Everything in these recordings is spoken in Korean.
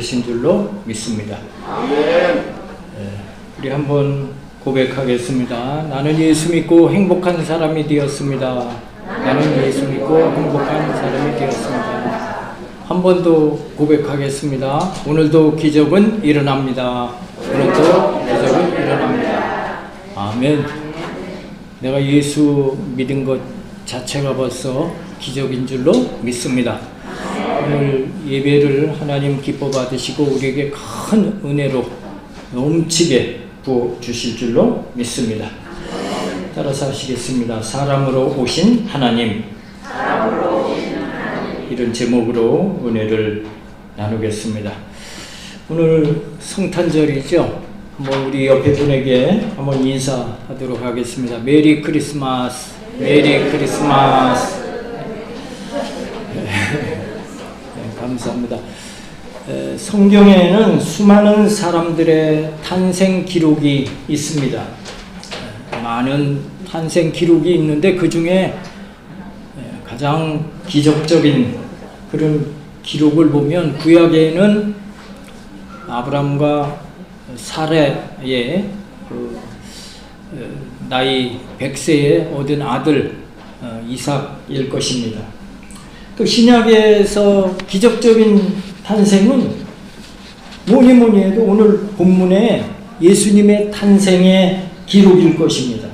받으신 줄로 믿습니다. 우리 한번 고백하겠습니다. 나는 예수 믿고 행복한 사람이 되었습니다. 나는 예수 믿고 행복한 사람이 되었습니다. 한 번 더 고백하겠습니다. 오늘도 기적은 일어납니다. 오늘도 기적은 일어납니다. 아멘. 내가 예수 믿은 것 자체가 벌써 기적인 줄로 믿습니다. 오늘 예배를 하나님 기뻐 받으시고 우리에게 큰 은혜로 넘치게 부어 주실 줄로 믿습니다. 따라서 하시겠습니다. 사람으로 오신 하나님. 이런 제목으로 은혜를 나누겠습니다. 오늘 성탄절이죠. 한번 우리 옆에 분에게 한번 인사하도록 하겠습니다. 메리 크리스마스. 메리 크리스마스. 감사합니다. 성경에는 수많은 사람들의 탄생 기록이 있습니다. 많은 탄생 기록이 있는데 그 중에 가장 기적적인 그런 기록을 보면 구약에는 아브람과 사라의 나이 100세에 얻은 아들 이삭일 것입니다. 또 신약에서 기적적인 탄생은 뭐니 해도 오늘 본문에 예수님의 탄생의 기록일 것입니다.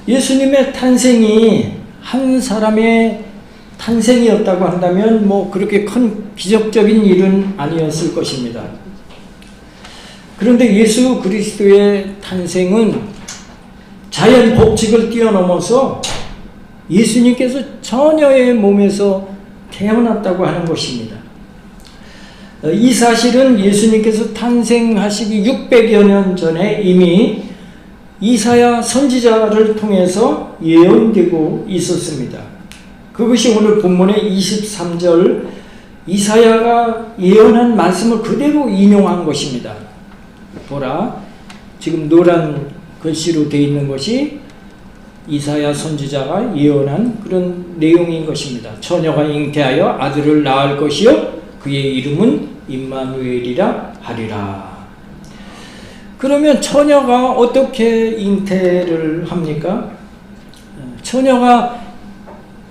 예수님의 탄생이 한 사람의 탄생이었다고 한다면 뭐 그렇게 큰 기적적인 일은 아니었을 것입니다. 그런데 예수 그리스도의 탄생은 자연 법칙을 뛰어넘어서 예수님께서 처녀의 몸에서 태어났다고 하는 것입니다. 이 사실은 예수님께서 탄생하시기 600여 년 전에 이미 이사야 선지자를 통해서 예언되고 있었습니다. 그것이 오늘 본문의 23절 이사야가 예언한 말씀을 그대로 인용한 것입니다. 보라, 지금 노란 글씨로 되어 있는 것이 이사야 선지자가 예언한 그런 내용인 것입니다. 처녀가 잉태하여 아들을 낳을 것이요 그의 이름은 임마누엘이라 하리라. 그러면 처녀가 어떻게 잉태를 합니까? 처녀가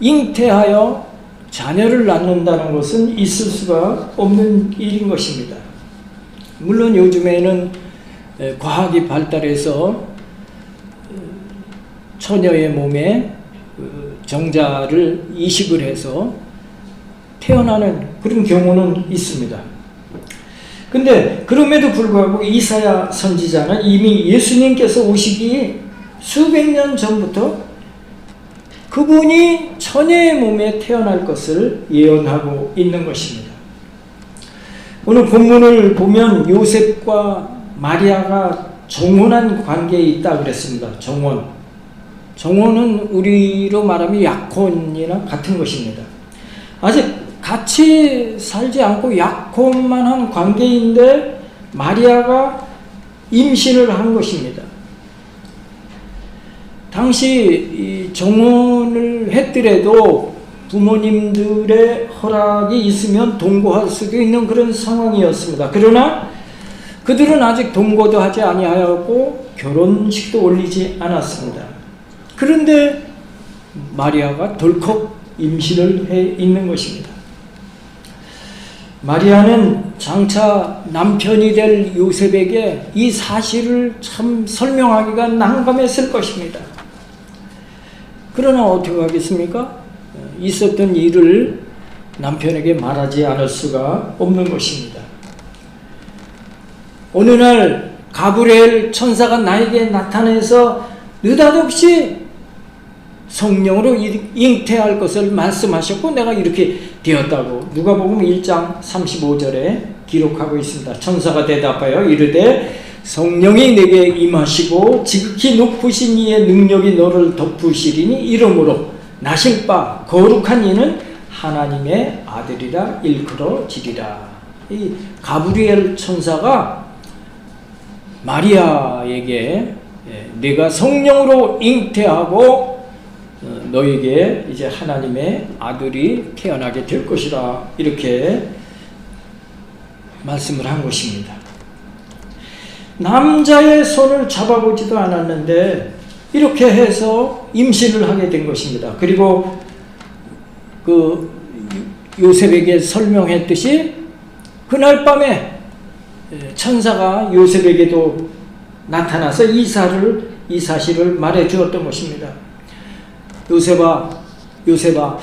잉태하여 자녀를 낳는다는 것은 있을 수가 없는 일인 것입니다. 물론 요즘에는 과학이 발달해서 처녀의 몸에 정자를 이식을 해서 태어나는 그런 경우는 있습니다. 근데 그럼에도 불구하고 이사야 선지자는 이미 예수님께서 오시기 수백 년 전부터 그분이 처녀의 몸에 태어날 것을 예언하고 있는 것입니다. 오늘 본문을 보면 요셉과 마리아가 정혼한 관계에 있다 그랬습니다. 정혼은 우리로 말하면 약혼이나 같은 것입니다. 아직 같이 살지 않고 약혼만 한 관계인데 마리아가 임신을 한 것입니다. 당시 이 정혼을 했더라도 부모님들의 허락이 있으면 동거할 수도 있는 그런 상황이었습니다. 그러나 그들은 아직 동거도 하지 아니하였고 결혼식도 올리지 않았습니다. 그런데 마리아가 덜컥 임신을 해 있는 것입니다. 마리아는 장차 남편이 될 요셉에게 이 사실을 참 설명하기가 난감했을 것입니다. 그러나 어떻게 하겠습니까? 있었던 일을 남편에게 말하지 않을 수가 없는 것입니다. 어느 날 가브리엘 천사가 나에게 나타나서 느닷없이 성령으로 잉태할 것을 말씀하셨고 내가 이렇게 되었다고 누가복음 1장 35절에 기록하고 있습니다. 천사가 대답하여 이르되 성령이 내게 임하시고 지극히 높으신 이의 능력이 너를 덮으시리니 이러므로 나실 바 거룩한 이는 하나님의 아들이라 일컬어지리라. 이 가브리엘 천사가 마리아에게 내가 성령으로 잉태하고 너에게 이제 하나님의 아들이 태어나게 될 것이라 이렇게 말씀을 한 것입니다. 남자의 손을 잡아보지도 않았는데 이렇게 해서 임신을 하게 된 것입니다. 그리고 그 요셉에게 설명했듯이 그날 밤에 천사가 요셉에게도 나타나서 이 사실을 말해 주었던 것입니다. 요셉아,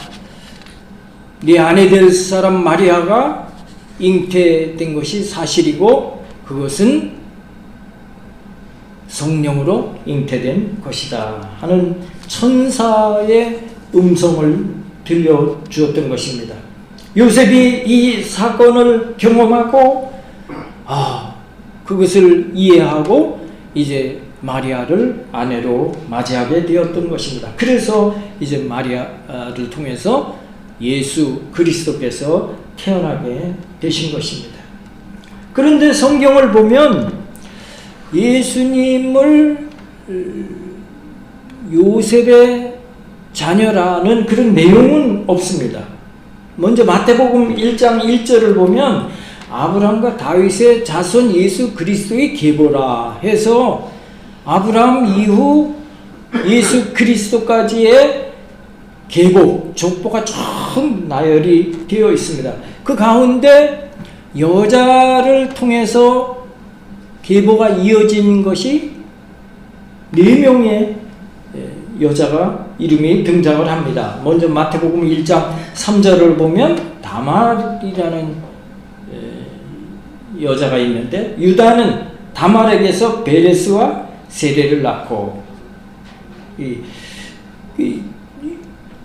네 아내 될 사람 마리아가 잉태된 것이 사실이고 그것은 성령으로 잉태된 것이다 하는 천사의 음성을 들려주었던 것입니다. 요셉이 이 사건을 경험하고 그것을 이해하고 이제 마리아를 아내로 맞이하게 되었던 것입니다. 그래서 이제 마리아를 통해서 예수 그리스도께서 태어나게 되신 것입니다. 그런데 성경을 보면 예수님을 요셉의 자녀라는 그런 내용은 없습니다. 먼저 마태복음 1장 1절을 보면 아브라함과 다윗의 자손 예수 그리스도의 계보라 해서 아브라함 이후 예수 그리스도까지의 계보, 족보가 쭉 나열이 되어 있습니다. 그 가운데 여자를 통해서 계보가 이어진 것이 4명의 여자가 이름이 등장을 합니다. 먼저 마태복음 1장 3절을 보면 다말이라는 여자가 있는데 유다는 다말에게서 베레스와 세레를 낳고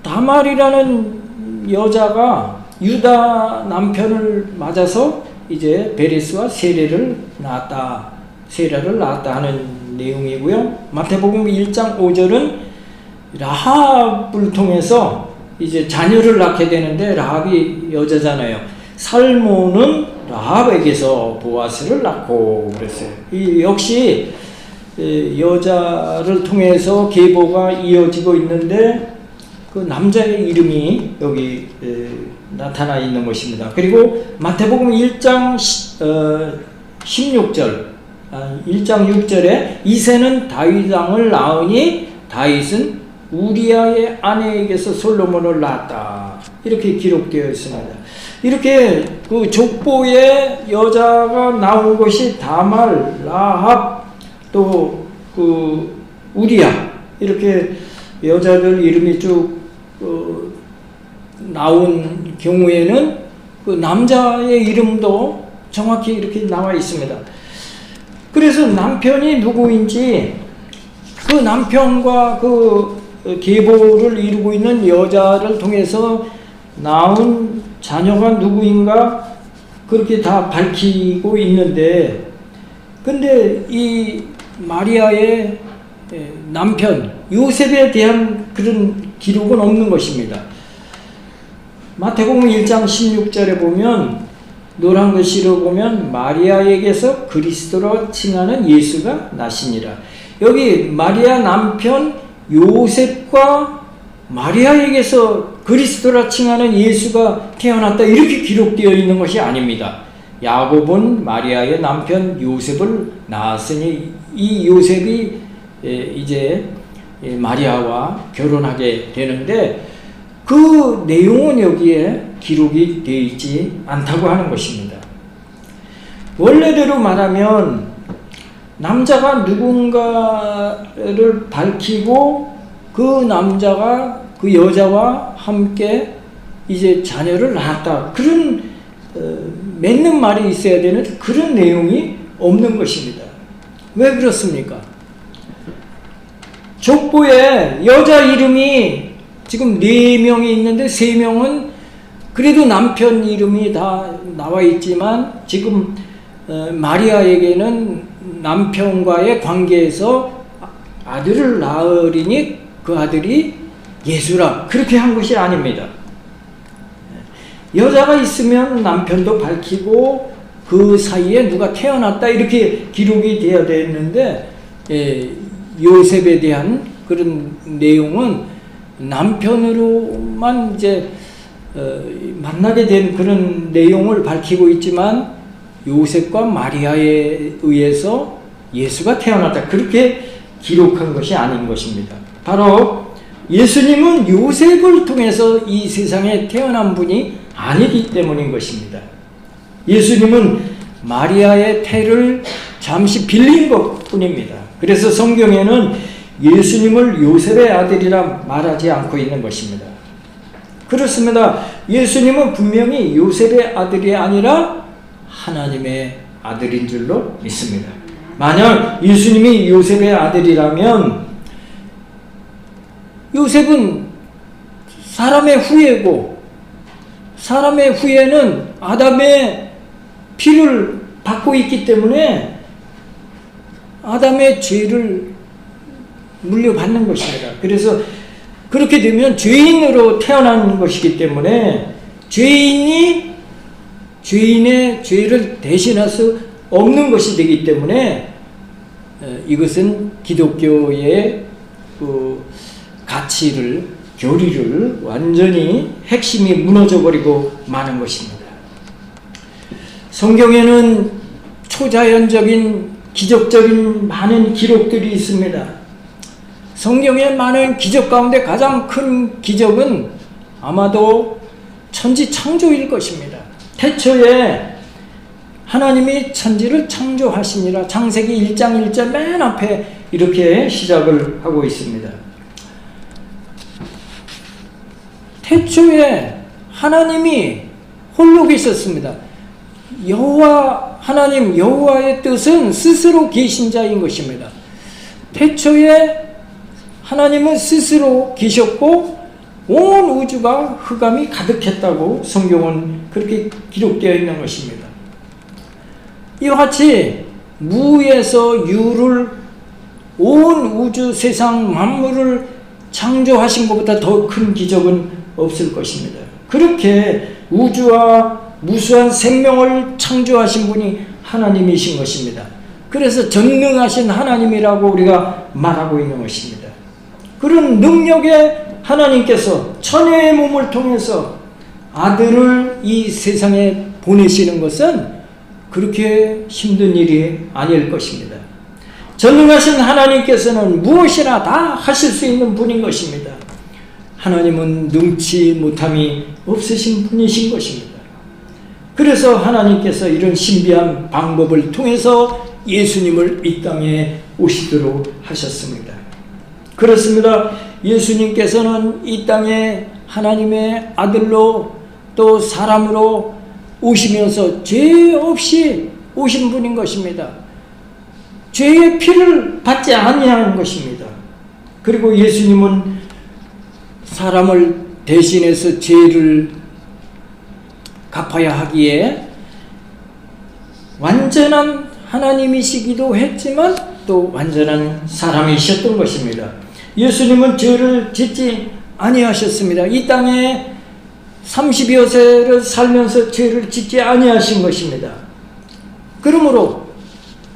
다말이라는 여자가 유다 남편을 맞아서 이제 베레스와 세레를 낳았다 하는 내용이고요. 마태복음 1장 5절은 라합을 통해서 이제 자녀를 낳게 되는데 라합이 여자잖아요. 살몬은 라합에게서 보아스를 낳고 그랬어요. 이 역시 여자를 통해서 계보가 이어지고 있는데 그 남자의 이름이 여기 나타나 있는 것입니다. 그리고 마태복음 1장 16절 1장 6절에 이새는 다윗 왕을 낳으니 다윗은 우리아의 아내에게서 솔로몬을 낳았다 이렇게 기록되어 있습니다. 이렇게 그 족보에 여자가 나온 것이 다말, 라합, 또 그 우리아 이렇게 여자들 이름이 쭉 나온 경우에는 그 남자의 이름도 정확히 이렇게 나와 있습니다. 그래서 남편이 누구인지 그 남편과 그 계보를 이루고 있는 여자를 통해서 나온 자녀가 누구인가 그렇게 다 밝히고 있는데 근데 이 마리아의 남편 요셉에 대한 그런 기록은 없는 것입니다. 마태복음 1장 16절에 보면 노란 글씨로 보면 마리아에게서 그리스도로 칭하는 예수가 나시니라. 여기 마리아 남편 요셉과 마리아에게서 그리스도라 칭하는 예수가 태어났다 이렇게 기록되어 있는 것이 아닙니다. 야곱은 마리아의 남편 요셉을 낳았으니 이 요셉이 이제 마리아와 결혼하게 되는데 그 내용은 여기에 기록이 되어 있지 않다고 하는 것입니다. 원래대로 말하면 남자가 누군가를 밝히고 그 남자가 그 여자와 함께 이제 자녀를 낳았다 그런 맺는 말이 있어야 되는 그런 내용이 없는 것입니다. 왜 그렇습니까? 족보에 여자 이름이 지금 4명이 있는데 3명은 그래도 남편 이름이 다 나와 있지만 지금 마리아에게는 남편과의 관계에서 아들을 낳으리니 그 아들이 예수라 그렇게 한 것이 아닙니다. 여자가 있으면 남편도 밝히고 그 사이에 누가 태어났다 이렇게 기록이 되어야 되는데 요셉에 대한 그런 내용은 남편으로만 이제 만나게 된 그런 내용을 밝히고 있지만 요셉과 마리아에 의해서 예수가 태어났다. 그렇게 기록한 것이 아닌 것입니다. 바로 예수님은 요셉을 통해서 이 세상에 태어난 분이 아니기 때문인 것입니다. 예수님은 마리아의 태를 잠시 빌린 것 뿐입니다. 그래서 성경에는 예수님을 요셉의 아들이라 말하지 않고 있는 것입니다. 그렇습니다. 예수님은 분명히 요셉의 아들이 아니라 하나님의 아들인 줄로 믿습니다. 만약 예수님이 요셉의 아들이라면 요셉은 사람의 후예고, 사람의 후예는 아담의 피를 받고 있기 때문에 아담의 죄를 물려받는 것입니다. 그래서 그렇게 되면 죄인으로 태어난 것이기 때문에 죄인이 죄인의 죄를 대신할 수 없는 것이 되기 때문에 이것은 기독교의 그 가치를, 교리를 완전히 핵심이 무너져버리고 마는 것입니다. 성경에는 초자연적인 기적적인 많은 기록들이 있습니다. 성경의 많은 기적 가운데 가장 큰 기적은 아마도 천지 창조일 것입니다. 태초에 하나님이 천지를 창조하시니라. 창세기 1장 1절 맨 앞에 이렇게 시작을 하고 있습니다. 태초에 하나님이 홀로 계셨습니다. 여호와 하나님 여호와의 뜻은 스스로 계신 자인 것입니다. 태초에 하나님은 스스로 계셨고 온 우주가 흑암이 가득했다고 성경은 그렇게 기록되어 있는 것입니다. 이와 같이 무에서 유를 온 우주 세상 만물을 창조하신 것보다 더 큰 기적은 없을 것입니다. 그렇게 우주와 무수한 생명을 창조하신 분이 하나님이신 것입니다. 그래서 전능하신 하나님이라고 우리가 말하고 있는 것입니다. 그런 능력의 하나님께서 천의 몸을 통해서 아들을 이 세상에 보내시는 것은 그렇게 힘든 일이 아닐 것입니다. 전능하신 하나님께서는 무엇이나 다 하실 수 있는 분인 것입니다. 하나님은 능치 못함이 없으신 분이신 것입니다. 그래서 하나님께서 이런 신비한 방법을 통해서 예수님을 이 땅에 오시도록 하셨습니다. 그렇습니다. 예수님께서는 이 땅에 하나님의 아들로 또 사람으로 오시면서 죄 없이 오신 분인 것입니다. 죄의 피를 받지 아니하는 것입니다. 그리고 예수님은 사람을 대신해서 죄를 갚아야 하기에 완전한 하나님이시기도 했지만 또 완전한 사람이셨던 것입니다. 예수님은 죄를 짓지 아니하셨습니다. 이 땅에 30여 세를 살면서 죄를 짓지 아니하신 것입니다. 그러므로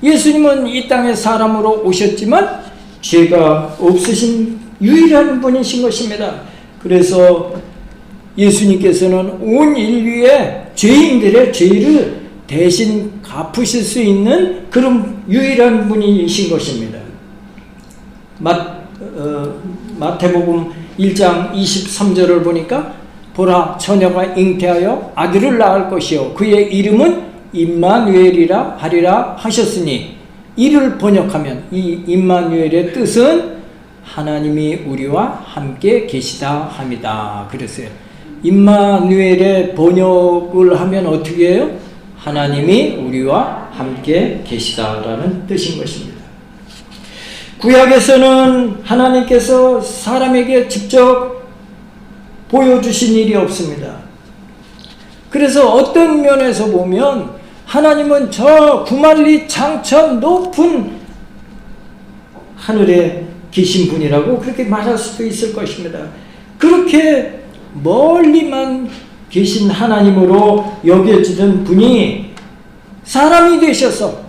예수님은 이 땅에 사람으로 오셨지만 죄가 없으신 유일한 분이신 것입니다. 그래서 예수님께서는 온 인류의 죄인들의 죄를 대신 갚으실 수 있는 그런 유일한 분이신 것입니다. 마태복음 1장 23절을 보니까 보라 처녀가 잉태하여 아들을 낳을 것이요 그의 이름은 임마누엘이라 하리라 하셨으니 이를 번역하면 이 임마누엘의 뜻은 하나님이 우리와 함께 계시다 합니다. 그랬어요. 임마누엘의 번역을 하면 어떻게 해요? 하나님이 우리와 함께 계시다라는 뜻인 것입니다. 구약에서는 하나님께서 사람에게 직접 보여주신 일이 없습니다. 그래서 어떤 면에서 보면 하나님은 저 구만리 창천 높은 하늘에 계신 분이라고 그렇게 말할 수도 있을 것입니다. 그렇게 멀리만 계신 하나님으로 여겨지던 분이 사람이 되셔서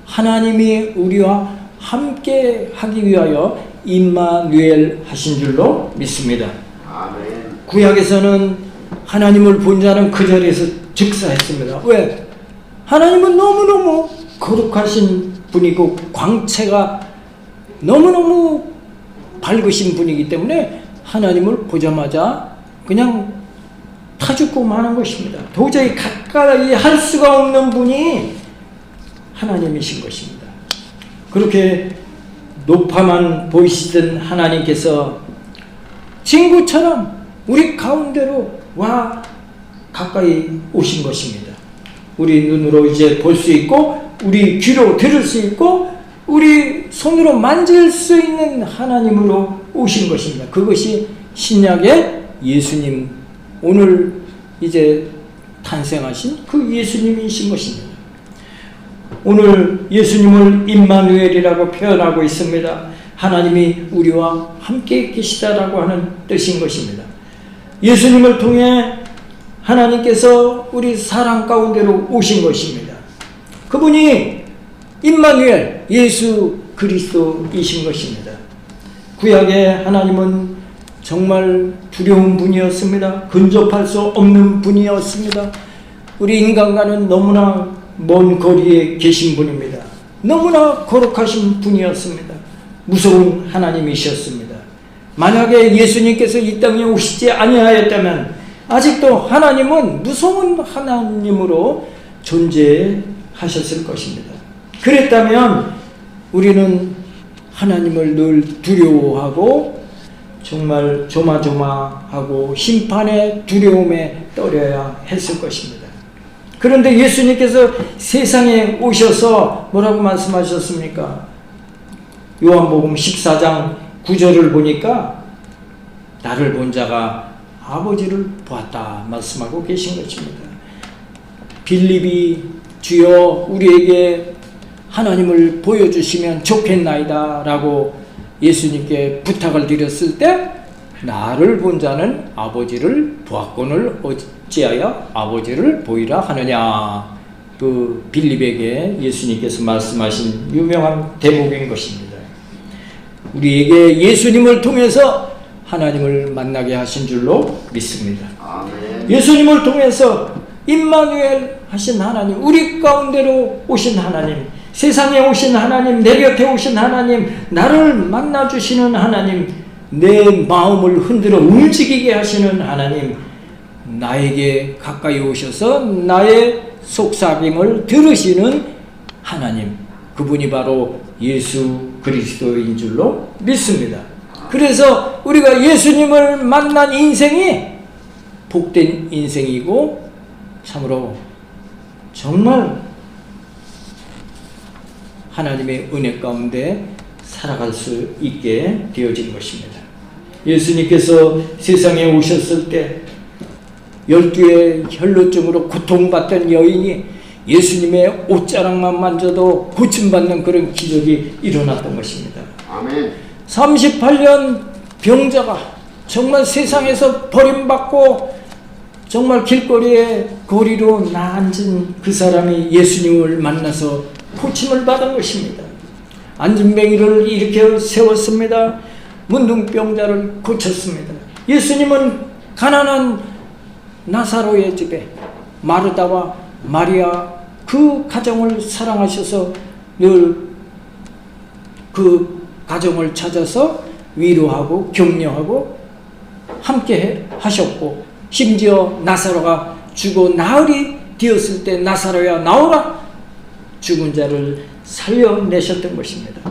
하나님이 우리와 함께 하기 위하여 임마누엘 하신 줄로 믿습니다. 아멘. 구약에서는 하나님을 본 자는 그 자리에서 즉사했습니다. 왜? 하나님은 너무너무 거룩하신 분이고 광채가 너무너무 밝으신 분이기 때문에 하나님을 보자마자 그냥 타죽고 마는 것입니다. 도저히 가까이 할 수가 없는 분이 하나님이신 것입니다. 그렇게 높아만 보이시던 하나님께서 친구처럼 우리 가운데로 와 가까이 오신 것입니다. 우리 눈으로 이제 볼 수 있고 우리 귀로 들을 수 있고 우리 손으로 만질 수 있는 하나님으로 오신 것입니다. 그것이 신약의 예수님, 오늘 이제 탄생하신 그 예수님이신 것입니다. 오늘 예수님을 임마누엘이라고 표현하고 있습니다. 하나님이 우리와 함께 계시다라고 하는 뜻인 것입니다. 예수님을 통해 하나님께서 우리 사람 가운데로 오신 것입니다. 그분이 임마누엘, 예수 그리스도이신 것입니다. 구약의 하나님은 정말 두려운 분이었습니다. 근접할 수 없는 분이었습니다. 우리 인간과는 너무나 먼 거리에 계신 분입니다. 너무나 거룩하신 분이었습니다. 무서운 하나님이셨습니다. 만약에 예수님께서 이 땅에 오시지 아니하였다면 아직도 하나님은 무서운 하나님으로 존재하셨을 것입니다. 그랬다면 우리는 하나님을 늘 두려워하고 정말 조마조마하고 심판의 두려움에 떨어야 했을 것입니다. 그런데 예수님께서 세상에 오셔서 뭐라고 말씀하셨습니까? 요한복음 14장 9절을 보니까 나를 본 자가 아버지를 보았다 말씀하고 계신 것입니다. 빌립이 주여 우리에게 하나님을 보여주시면 좋겠나이다 라고 예수님께 부탁을 드렸을 때 나를 본 자는 아버지를 보았거늘 어찌하여 아버지를 보이라 하느냐, 그 빌립에게 예수님께서 말씀하신 유명한 대목인 것입니다. 우리에게 예수님을 통해서 하나님을 만나게 하신 줄로 믿습니다. 아멘. 예수님을 통해서 임마누엘 하신 하나님, 우리 가운데로 오신 하나님, 세상에 오신 하나님, 내 곁에 오신 하나님, 나를 만나주시는 하나님, 내 마음을 흔들어 움직이게 하시는 하나님, 나에게 가까이 오셔서 나의 속삭임을 들으시는 하나님, 그분이 바로 예수 그리스도인 줄로 믿습니다. 그래서 우리가 예수님을 만난 인생이 복된 인생이고 참으로 정말 하나님의 은혜 가운데 살아갈 수 있게 되어진 것입니다. 예수님께서 세상에 오셨을 때 12의 혈루증으로 고통받던 여인이 예수님의 옷자락만 만져도 고침받는 그런 기적이 일어났던 것입니다. 아멘. 38년 병자가 정말 세상에서 버림받고 정말 길거리에 거리로 나앉은 그 사람이 예수님을 만나서 고침을 받은 것입니다. 안진뱅이를 일으켜 세웠습니다. 문둥병자를 고쳤습니다. 예수님은 가난한 나사로의 집에 마르다와 마리아 그 가정을 사랑하셔서 늘 그 가정을 찾아서 위로하고 격려하고 함께 하셨고, 심지어 나사로가 죽어 나흘이 되었을 때 나사로야 나오라, 죽은 자를 살려내셨던 것입니다.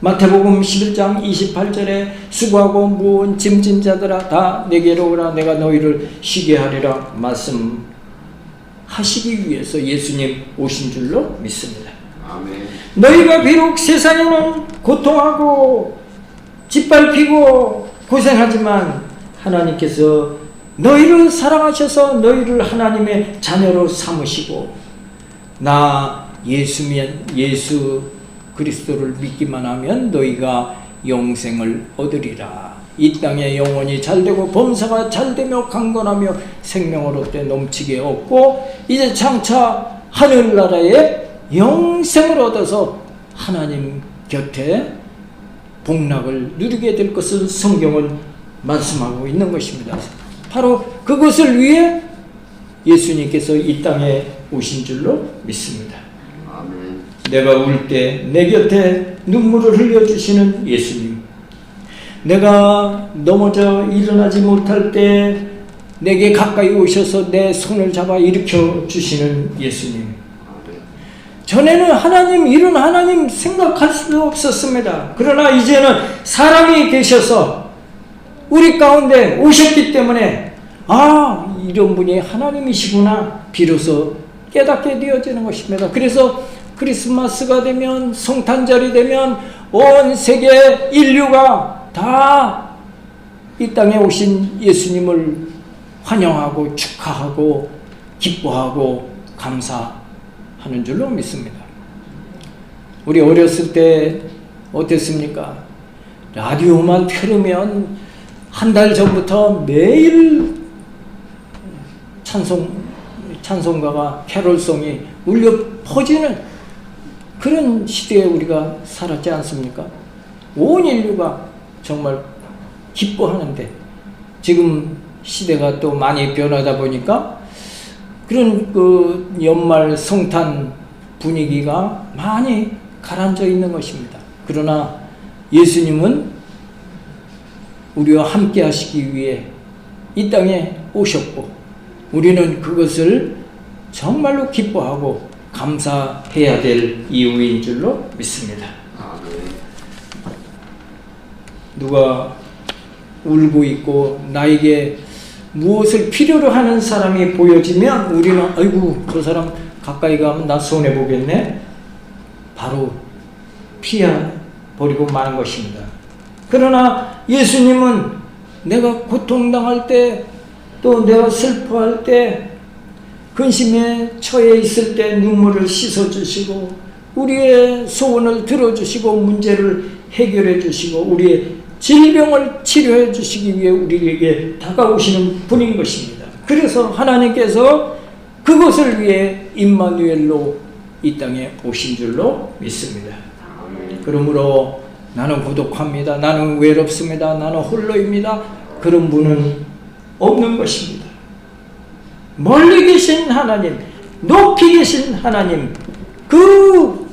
마태복음 11장 28절에 수고하고 무거운 짐진 자들아 다 내게로 오라, 내가 너희를 쉬게 하리라 말씀하시기 위해서 예수님 오신 줄로 믿습니다. 아멘. 너희가 비록 세상에는 고통하고 짓밟히고 고생하지만 하나님께서 너희를 사랑하셔서 너희를 하나님의 자녀로 삼으시고 나 예수 그리스도를 믿기만 하면 너희가 영생을 얻으리라. 이 땅에 영혼이 잘되고 범사가 잘되며 강건하며 생명을 얻되 넘치게 얻고 이제 장차 하늘나라에 영생을 얻어서 하나님 곁에 복락을 누리게 될 것을 성경은 말씀하고 있는 것입니다. 바로 그것을 위해 예수님께서 이 땅에 오신 줄로 믿습니다. 아멘. 내가 울 때 내 곁에 눈물을 흘려주시는 예수님, 내가 넘어져 일어나지 못할 때 내게 가까이 오셔서 내 손을 잡아 일으켜 주시는 예수님. 전에는 하나님, 이런 하나님 생각할 수 없었습니다. 그러나 이제는 사람이 되셔서 우리 가운데 오셨기 때문에 이런 분이 하나님이시구나 비로소 깨닫게 되어지는 것입니다. 그래서 크리스마스가 되면, 성탄절이 되면 온 세계 인류가 다 이 땅에 오신 예수님을 환영하고 축하하고 기뻐하고 감사하는 줄로 믿습니다. 우리 어렸을 때 어땠습니까? 라디오만 틀으면 한 달 전부터 매일 찬송가가, 캐롤송이 울려 퍼지는 그런 시대에 우리가 살았지 않습니까? 온 인류가 정말 기뻐하는데, 지금 시대가 또 많이 변하다 보니까 그런 그 연말 성탄 분위기가 많이 가라앉아 있는 것입니다. 그러나 예수님은 우리와 함께 하시기 위해 이 땅에 오셨고, 우리는 그것을 정말로 기뻐하고 감사해야 될 이유인 줄로 믿습니다. 누가 울고 있고 나에게 무엇을 필요로 하는 사람이 보여지면 우리는 아이고 저 사람 가까이 가면 나 손해보겠네, 바로 피해버리고 마는 것입니다. 그러나 예수님은 내가 고통당할 때, 또 내가 슬퍼할 때, 근심에 처해 있을 때 눈물을 씻어주시고 우리의 소원을 들어주시고 문제를 해결해 주시고 우리의 질병을 치료해 주시기 위해 우리에게 다가오시는 분인 것입니다. 그래서 하나님께서 그것을 위해 임마누엘로 이 땅에 오신 줄로 믿습니다. 그러므로 나는 고독합니다, 나는 외롭습니다, 나는 홀로입니다, 그런 분은 없는 것입니다. 멀리 계신 하나님, 높이 계신 하나님, 그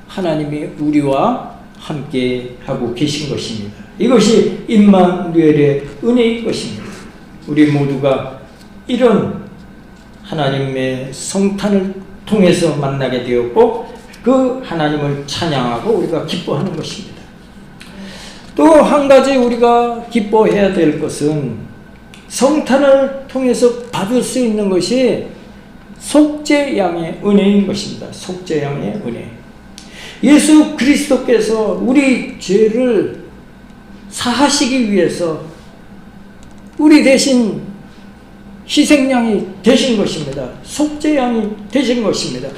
하나님이 우리와 함께 하고 계신 것입니다. 이것이 임마누엘의 은혜인 것입니다. 우리 모두가 이런 하나님의 성탄을 통해서 만나게 되었고 그 하나님을 찬양하고 우리가 기뻐하는 것입니다. 또 한 가지 우리가 기뻐해야 될 것은 성탄을 통해서 받을 수 있는 것이 속죄양의 은혜인 것입니다. 속죄양의 은혜. 예수 그리스도께서 우리 죄를 사하시기 위해서 우리 대신 희생양이 되신 것입니다. 속죄양이 되신 것입니다.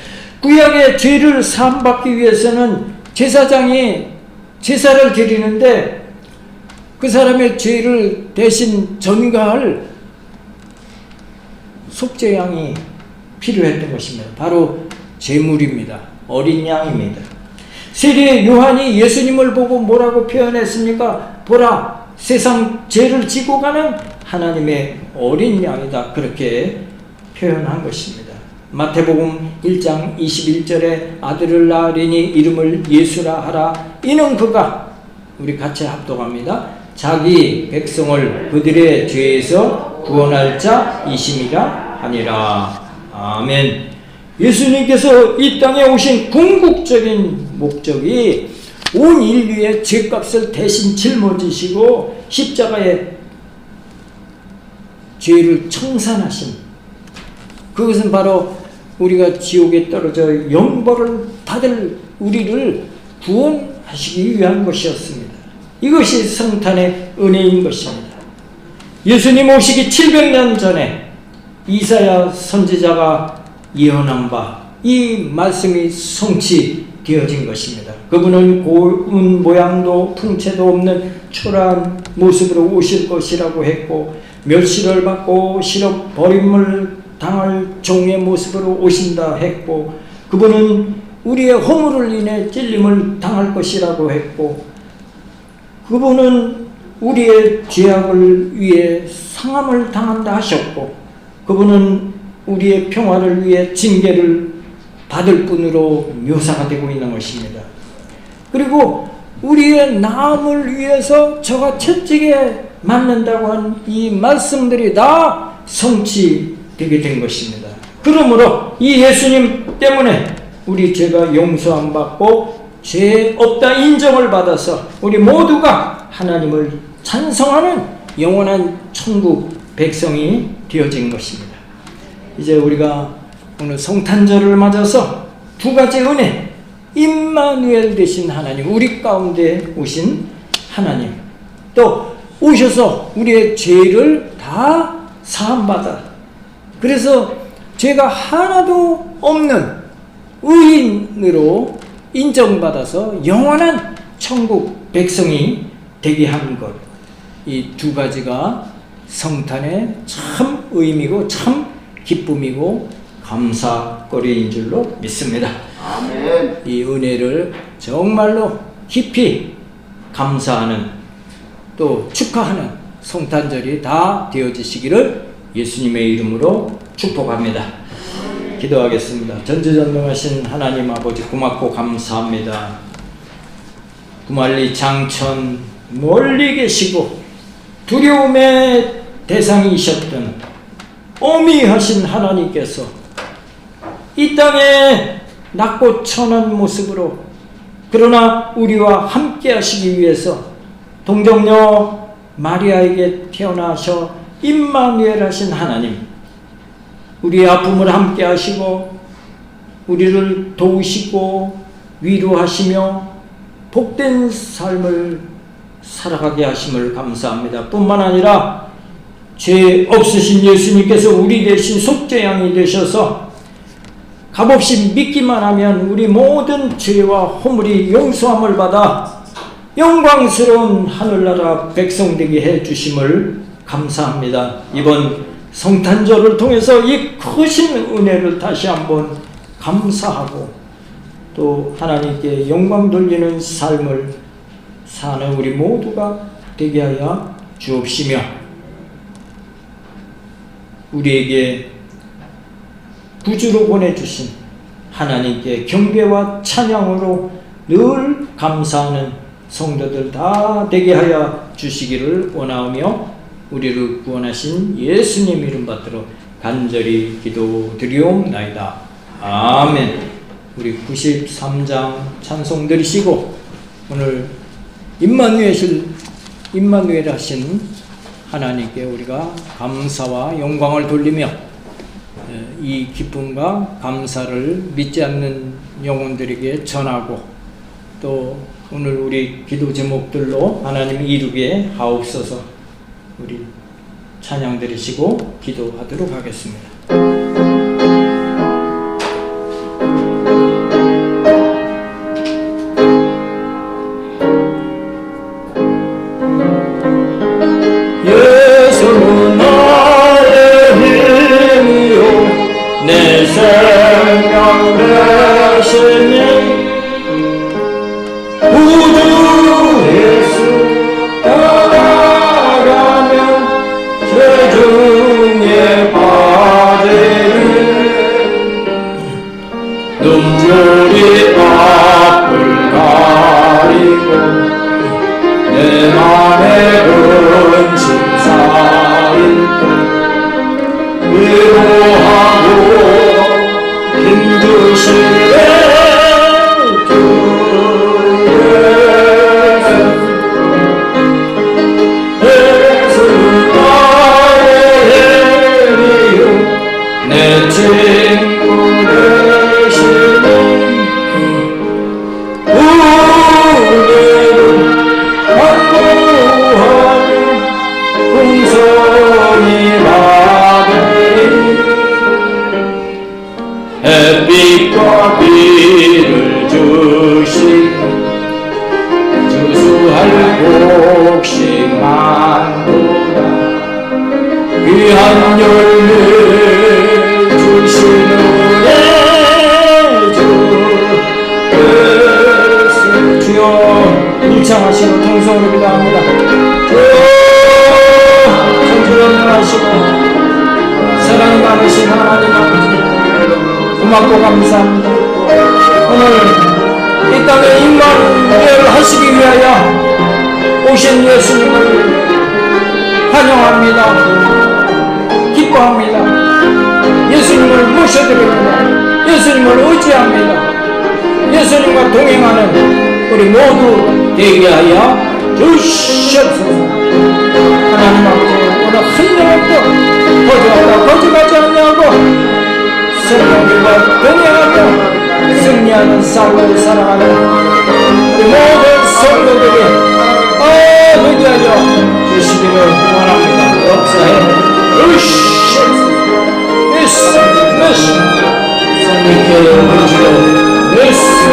구약의 죄를 사함받기 위해서는 제사장이 제사를 드리는데 그 사람의 죄를 대신 전가할 속죄양이 필요했던 것입니다. 바로 제물입니다. 어린 양입니다. 세례 요한이 예수님을 보고 뭐라고 표현했습니까? 보라, 세상 죄를 지고 가는 하나님의 어린 양이다. 그렇게 표현한 것입니다. 마태복음 1장 21절에 아들을 낳으리니 이름을 예수라 하라. 이는 그가, 우리 같이 합독합니다. 자기 백성을 그들의 죄에서 구원할 자이심이라 하니라. 아멘. 예수님께서 이 땅에 오신 궁극적인 목적이 온 인류의 죄값을 대신 짊어지시고 십자가에 죄를 청산하신, 그것은 바로 우리가 지옥에 떨어져 영벌을 받을 우리를 구원하시기 위한 것이었습니다. 이것이 성탄의 은혜인 것입니다. 예수님 오시기 700년 전에 이사야 선지자가 예언한 바 이 말씀이 성취되어진 것입니다. 그분은 고운 모양도 풍채도 없는 초라한 모습으로 오실 것이라고 했고, 멸시를 받고 시력 버림을 당할 종의 모습으로 오신다 했고, 그분은 우리의 허물을 인해 찔림을 당할 것이라고 했고, 그분은 우리의 죄악을 위해 상함을 당한다 하셨고, 그분은 우리의 평화를 위해 징계를 받을 뿐으로 묘사가 되고 있는 것입니다. 그리고 우리의 나음을 위해서 저가 채찍에 맞는다고 한 이 말씀들이 다 성취되게 된 것입니다. 그러므로 이 예수님 때문에 우리 죄가 용서함 받고 죄 없다 인정을 받아서 우리 모두가 하나님을 찬송하는 영원한 천국 백성이 되어진 것입니다. 이제 우리가 오늘 성탄절을 맞아서 두 가지 은혜, 임마누엘 되신 하나님, 우리 가운데 오신 하나님, 또 오셔서 우리의 죄를 다 사함받아, 그래서 죄가 하나도 없는 의인으로 인정받아서 영원한 천국 백성이 되게 하는 것, 이 두 가지가 성탄의 참 의미고 참 기쁨이고 감사거리인 줄로 믿습니다. 아멘. 이 은혜를 정말로 깊이 감사하는, 또 축하하는 성탄절이 다 되어지시기를 예수님의 이름으로 축복합니다. 기도하겠습니다. 전지전능하신 하나님 아버지, 고맙고 감사합니다. 구말리 장천 멀리 계시고 두려움의 대상이셨던 어미하신 하나님께서 이 땅에 낮고 천한 모습으로, 그러나 우리와 함께 하시기 위해서 동정녀 마리아에게 태어나셔 임마누엘 하신 하나님, 우리의 아픔을 함께 하시고 우리를 도우시고 위로하시며 복된 삶을 살아가게 하심을 감사합니다. 뿐만 아니라 죄 없으신 예수님께서 우리 대신 속죄양이 되셔서 값없이 믿기만 하면 우리 모든 죄와 허물이 용서함을 받아 영광스러운 하늘나라 백성 되게 해주심을 감사합니다. 이번 성탄절을 통해서 이 크신 은혜를 다시 한번 감사하고 또 하나님께 영광 돌리는 삶을 사는 우리 모두가 되게 하여 주옵시며, 우리에게 구주로 보내주신 하나님께 경배와 찬양으로 늘 감사하는 성도들 다 되게 하여 주시기를 원하오며, 우리를 구원하신 예수님 이름 받들어 간절히 기도드리옵나이다. 아멘. 우리 93장 찬송 드리시고 오늘 임마누엘 하신 하나님께 우리가 감사와 영광을 돌리며 이 기쁨과 감사를 믿지 않는 영혼들에게 전하고, 또 오늘 우리 기도 제목들로 하나님 이루게 하옵소서. 우리 찬양 드리시고 기도하도록 하겠습니다. 예수는 나의 힘이요 내 생명 되시니 구주 예수 따라가면 죄중에 빠지는 눈물이 앞을 가리고 내 맘에 근심 쌓일 때 위로하고 힘주시네 주 예수 나의 힘이요 내 친구 되시는 오늘은 확고하게 풍성히 받으리 햇빛과 비를 주시니 주수할 곡식만보다 귀한 열매 주시는 주 예수 주여 일창하시고 통성으로 기도합니다. 주여 전지전능하시고 사랑이 많은 살아계신 하나님 아버지 고맙고 감사합니다. 오늘 이 땅에 임마누엘 하시기 위하여 오신 예수님을 환영합니다. 기뻐합니다. 예수님을 모셔드립니다. 예수님을 의지합니다. 예수님과 동행하는 우리 모두 되게 하여 주시옵소서. 하나님 아버지 오늘 한명도 거절하다 거절하지 않냐고 성령님과 동행하며 승리하는 삶을 살아가는 우리 모든 성도들이 되게 하여 주시기를 원합니다. 역사에 주시옵소서. 성령께 의지로 역사에 주시옵소서.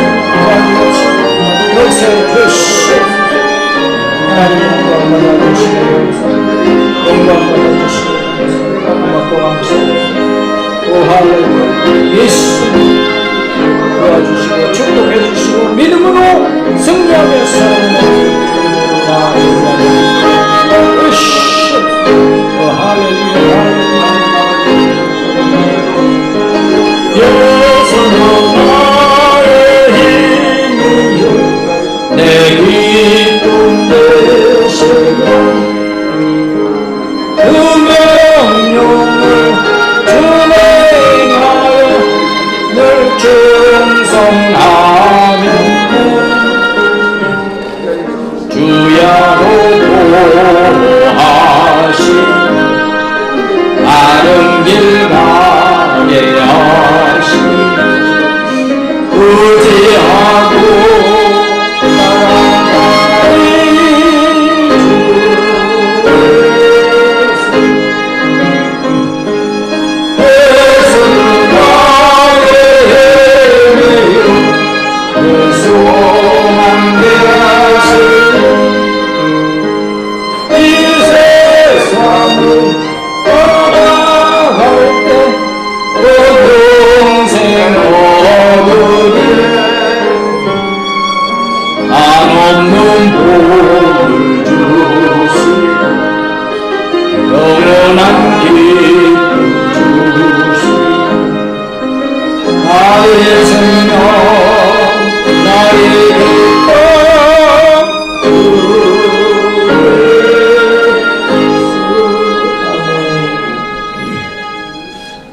하나님 영광 받아주시기를 영광 받아주시기를 고맙고 감사합니다. 오 할렐루야. 예수 도와주시고 축복해주시고 믿음으로 승리하며 살아가는 오 할렐루야. 예수는 나의 힘이요 내 기쁨 되시고 그 명령을 준행하여 늘 충성하며 주야로 보호하시 바른 길 가게 하시 의지하고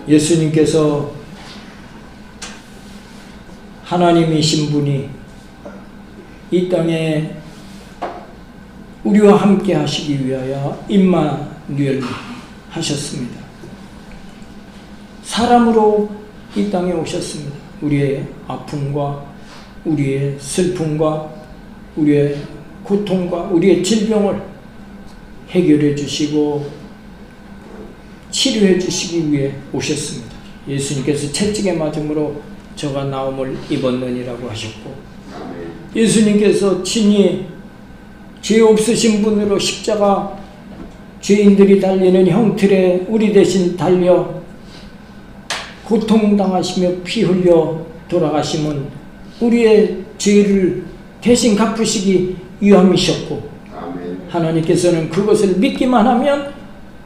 예수님께서 하나님이신 분이 이 땅에 우리와 함께 하시기 위하여 임마누엘 하셨습니다. 사람으로 이 땅에 오셨습니다. 우리의 아픔과 우리의 슬픔과 우리의 고통과 우리의 질병을 해결해 주시고 치료해 주시기 위해 오셨습니다. 예수님께서 채찍에 맞음으로 저가 나음을 입었느니라고 하셨고 예수님께서 친히 죄 없으신 분으로 십자가 죄인들이 달리는 형틀에 우리 대신 달려 고통당하시며 피 흘려 돌아가심은 우리의 죄를 대신 갚으시기 위함이셨고 하나님께서는 그것을 믿기만 하면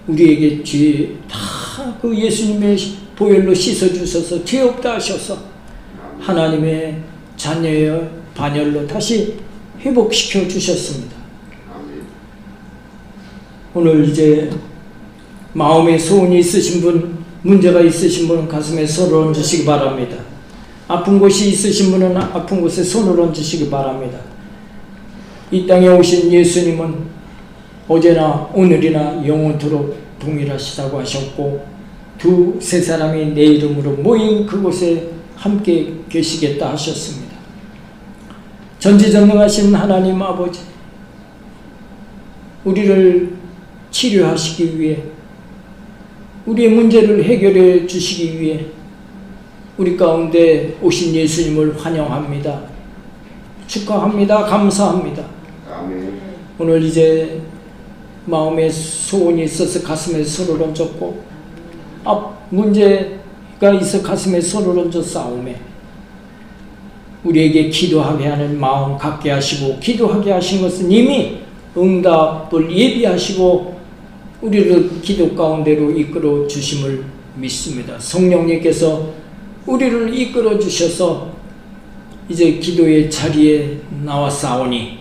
우리에게 죄 다 그 예수님의 보혈로 씻어주셔서 죄 없다 하셔서 하나님의 자녀의 반열로 다시 회복시켜 주셨습니다. 오늘 이제 마음에 소원이 있으신 분, 문제가 있으신 분은 가슴에 손을 얹으시기 바랍니다. 아픈 곳이 있으신 분은 아픈 곳에 손을 얹으시기 바랍니다. 이 땅에 오신 예수님은 어제나 오늘이나 영원토록 동일하시다고 하셨고 두세 사람이 내 이름으로 모인 그곳에 함께 계시겠다 하셨습니다. 전지전능하신 하나님 아버지, 우리를 치료하시기 위해 우리의 문제를 해결해 주시기 위해 우리 가운데 오신 예수님을 환영합니다. 축하합니다. 감사합니다. 아멘. 오늘 이제 마음에 소원이 있어서 가슴에 손을 얹었고 문제가 있어 가슴에 손을 얹어 싸움에 우리에게 기도하게 하는 마음 갖게 하시고 기도하게 하신 것은 이미 응답을 예비하시고 우리를 기도 가운데로 이끌어 주심을 믿습니다. 성령님께서 우리를 이끌어 주셔서 이제 기도의 자리에 나왔사오니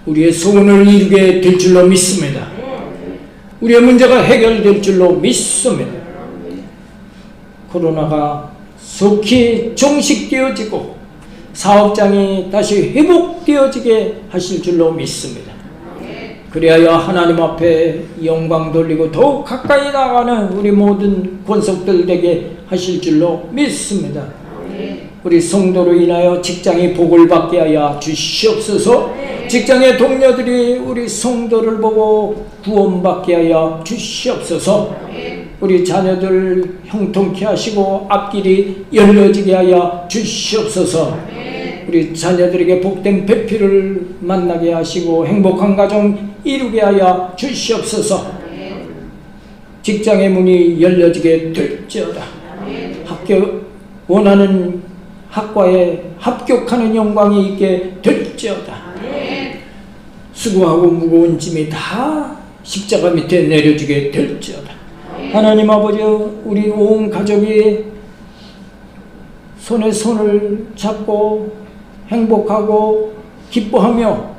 우리의 소원을 이루게 될 줄로 믿습니다. 우리의 문제가 해결될 줄로 믿습니다. 코로나가 속히 종식되어지고 사업장이 다시 회복되어지게 하실 줄로 믿습니다. 그리하여 하나님 앞에 영광 돌리고 더욱 가까이 나가는 우리 모든 권속들 되게 하실 줄로 믿습니다. 우리 성도로 인하여 직장이 복을 받게 하여 주시옵소서. 직장의 동료들이 우리 성도를 보고 구원받게 하여 주시옵소서. 우리 자녀들 형통케 하시고 앞길이 열려지게 하여 주시옵소서. 우리 자녀들에게 복된 배필을 만나게 하시고 행복한 가정 이루게 하여 주시옵소서. 직장의 문이 열려지게 될지어다. 원하는 학과에 합격하는 영광이 있게 될지어다. 수고하고 무거운 짐이 다 십자가 밑에 내려지게 될지어다. 하나님 아버지, 우리 온 가족이 손에 손을 잡고 행복하고 기뻐하며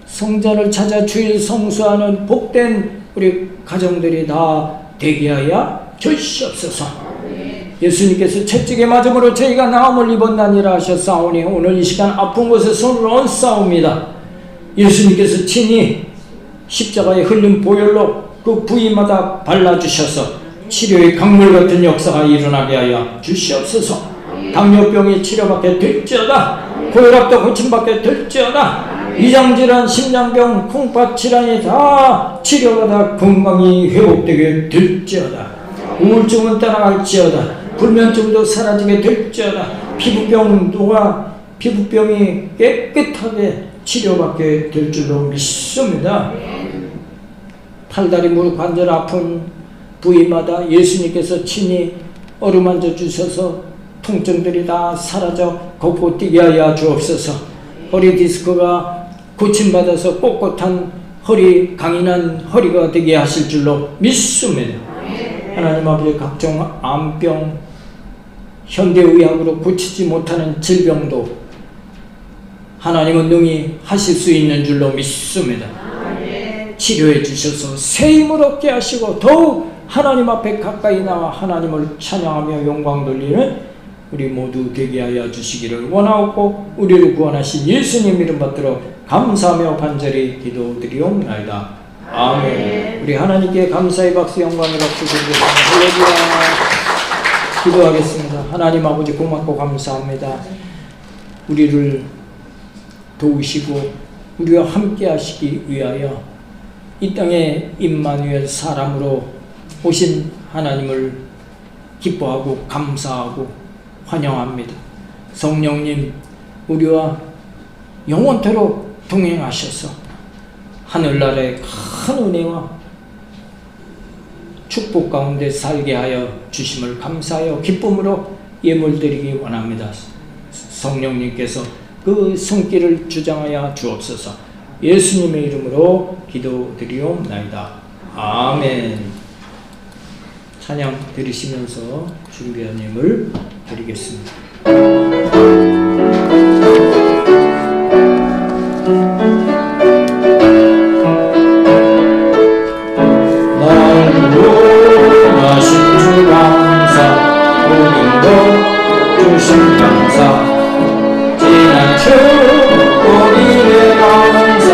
성전을 찾아 주일 성수하는 복된 우리 가정들이 다 되게 하여 주시옵소서. 예수님께서 채찍에 맞음으로 저희가 나음을 입었나니라 하셨사오니 오늘 이 시간 아픈 곳에 손을 얹사옵니다. 예수님께서 친히 십자가에 흘린 보혈로 그 부위마다 발라주셔서 치료의 강물 같은 역사가 일어나게 하여 주시옵소서. 당뇨병이 치료받게 될지어다. 고혈압도 고침받게 될지어다. 위장질환, 심장병, 콩팥질환이 다 치료받아 건강이 회복되게 될지어다. 우울증은 따라갈지어다. 불면증도 사라지게 될지어다. 피부병이 깨끗하게 치료받게 될 줄로 믿습니다. 팔다리 무릎 관절 아픈 부위마다 예수님께서 친히 어루만져 주셔서 통증들이 다 사라져 걷고 뛰게 하여 주옵소서. 허리 디스크가 고침받아서 꼿꼿한 허리, 강인한 허리가 되게 하실 줄로 믿습니다. 하나님 아버지, 각종 암병, 현대의학으로 고치지 못하는 질병도 하나님은 능히 하실 수 있는 줄로 믿습니다. 치료해 주셔서 새 힘을 얻게 하시고 더욱 하나님 앞에 가까이 나와 하나님을 찬양하며 영광 돌리는 우리 모두 되게 하여 주시기를 원하옵고 우리를 구원하신 예수님 이름 받들어 감사하며 간절히 기도드리옵나이다. 아멘. 우리 하나님께 감사의 박수, 영광의 박수 드리겠습니다. 할렐루야. 기도하겠습니다. 하나님 아버지, 고맙고 감사합니다. 우리를 도우시고 우리와 함께 하시기 위하여 이 땅에 임마누엘 사람으로 오신 하나님을 기뻐하고 감사하고 환영합니다. 성령님, 우리와 영원토록 동행하셔서 하늘나라의 큰 은혜와 축복 가운데 살게 하여 주심을 감사하여 기쁨으로 예물드리기 원합니다. 성령님께서 그 손길을 주장하여 주옵소서. 예수님의 이름으로 기도드리옵나이다. 아멘. 찬양 드리시면서 준비한 예물 드리겠습니다. 구원하신 주 감사, 모든 것 주신 감사, 지난 축복 이래 감사,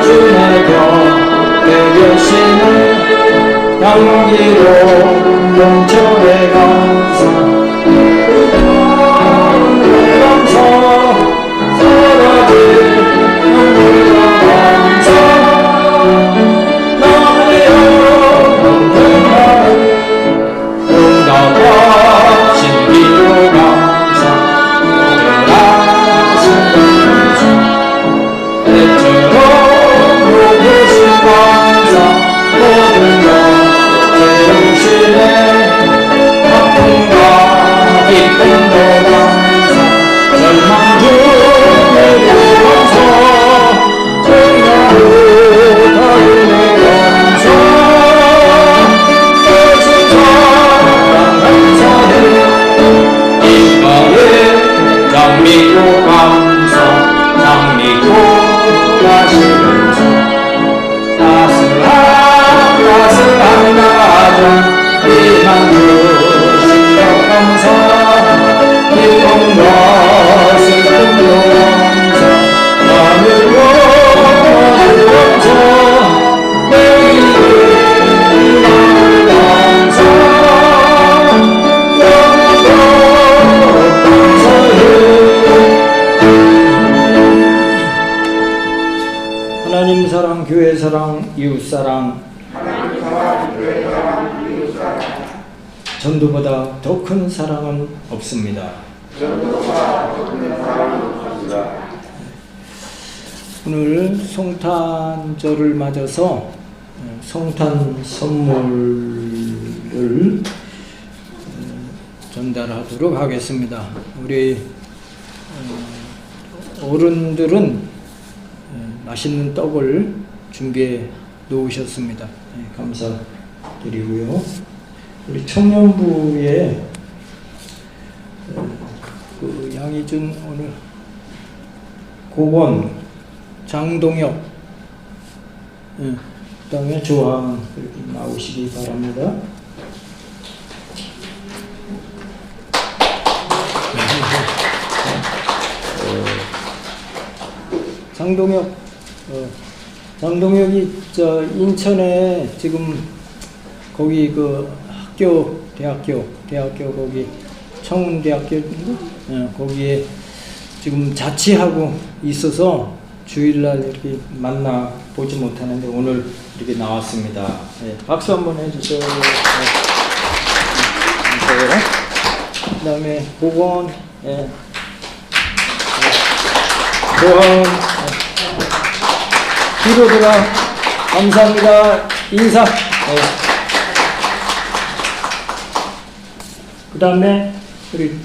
주의 곁에 계시는 향기로운 영철의 감사, 모든 것 제 영신의 아픔과 하나님 사랑, 교회 사랑, 이웃 사랑, 전도보다 더 큰 사랑은 없습니다. 오늘 성탄절을 맞아서 성탄 선물을 전달하도록 하겠습니다. 우리 어른들은 맛있는 떡을 준비해 놓으셨습니다. 감사드리고요. 우리 청년부에 그 양희준 오늘 고건 장동혁 그 다음에 조항 이렇게 나오시기 바랍니다. 장동혁이 저 인천에 지금 거기 그 대학교 거기 청운대학교인가? 거기에 지금 자취하고 있어서 주일날 이렇게 만나 보지 못하는데 오늘 이렇게 나왔습니다. 네, 박수 한번 해주세요. 그 다음에 보건, 보건, 기도들아 감사합니다. 인사. 그 다음에 우리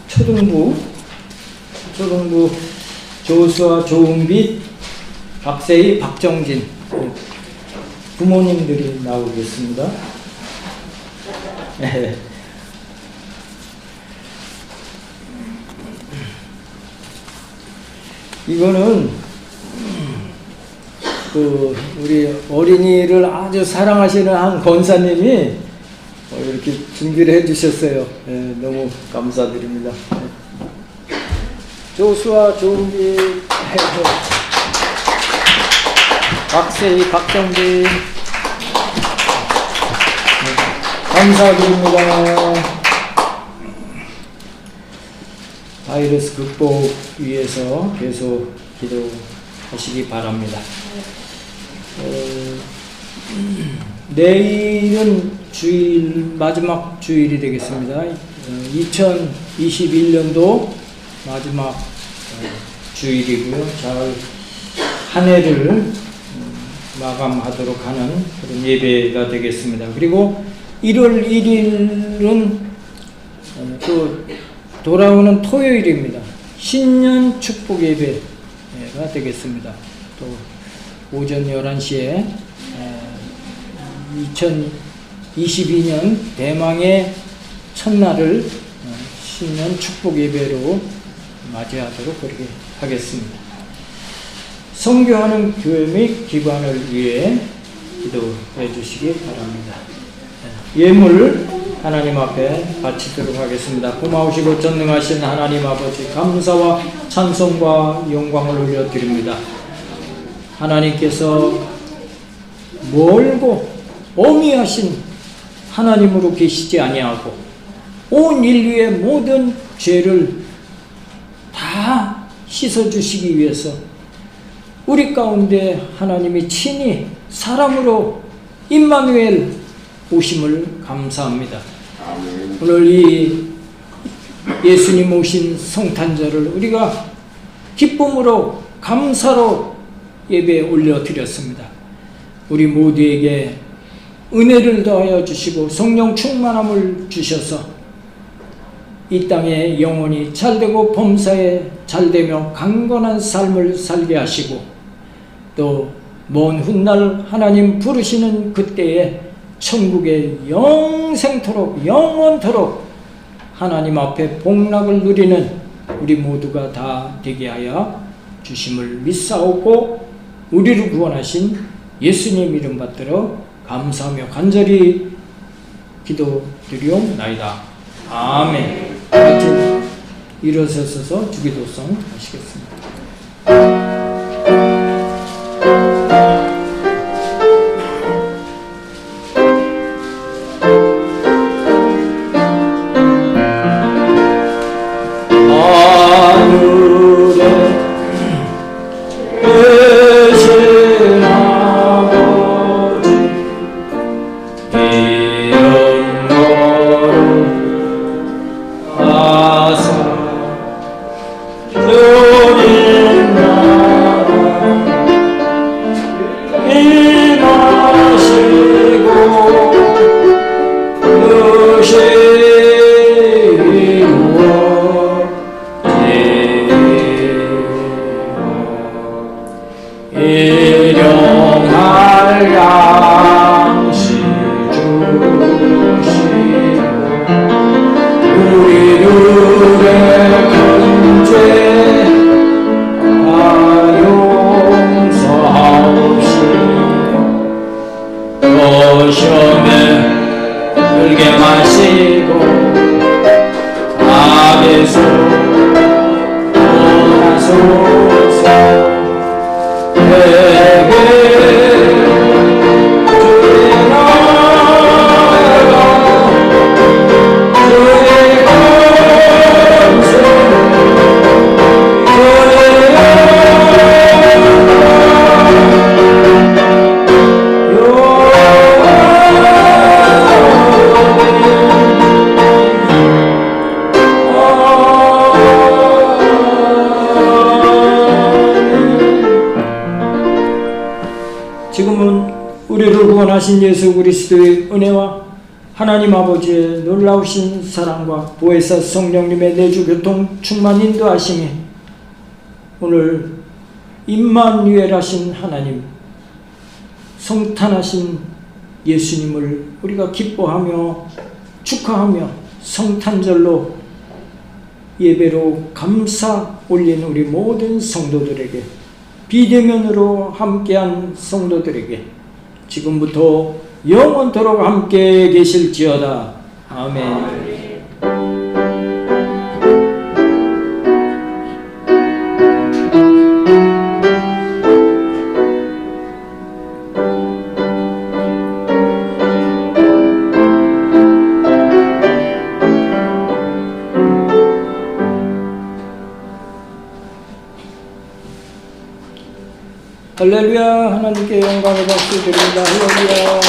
초등부 조수아, 조은빛, 박세희, 박정진 부모님들이 나오겠습니다. 이거는 그 우리 어린이를 아주 사랑하시는 한 권사님이 이렇게 준비를 해주셨어요. 너무 감사드립니다. 조수아, 조은비, 박세희, 박정빈 감사드립니다. 바이러스 극복 위해서 계속 기도하시기 바랍니다. 내일은 마지막 주일이 되겠습니다. 2021년도 마지막 주일이고요. 잘 한 해를 마감하도록 하는 그런 예배가 되겠습니다. 그리고 1월 1일은 또 돌아오는 토요일입니다. 신년 축복 예배가 되겠습니다. 또 오전 11시에 2022년 대망의 첫날을 신년 축복 예배로 맞이하도록 그렇게 하겠습니다. 선교하는 교회 및 기관을 위해 기도해 주시기 바랍니다. 예물 하나님 앞에 바치도록 하겠습니다. 고마우시고 전능하신 하나님 아버지, 감사와 찬송과 영광을 올려드립니다. 하나님께서 멀고 어미하신 하나님으로 계시지 아니하고 온 인류의 모든 죄를 다 씻어주시기 위해서 우리 가운데 하나님이 친히 사람으로 임마누엘 오심을 감사합니다. 오늘 이 예수님 오신 성탄절을 우리가 기쁨으로 감사로 예배에 올려드렸습니다. 우리 모두에게 은혜를 더하여 주시고 성령 충만함을 주셔서 이 땅에 영혼이 잘되고 범사에 잘되며 강건한 삶을 살게 하시고 또 먼 훗날 하나님 부르시는 그때에 천국에 영생토록 영원토록 하나님 앞에 복락을 누리는 우리 모두가 다 되게 하여 주심을 믿사오고 우리를 구원하신 예수님 이름 받들어 감사하며 간절히 기도드리옵나이다. 아멘. 같이 일어서서 주기도성 하시겠습니다. 하늘에 계신 지금은 우리를 구원하신 예수 그리스도의 은혜와 하나님 아버지의 놀라우신 사랑과 보혜사 성령님의 내주 교통 충만 인도하심이 오늘 임마누엘하신 하나님, 성탄하신 예수님을 우리가 기뻐하며 축하하며 성탄절로 예배로 감사 올린 우리 모든 성도들에게, 비대면으로 함께한 성도들에게 지금부터 영원토록 함께 계실지어다. 아멘. 할렐루야. 하나님께 영광을 박수 드립니다. 할렐루야.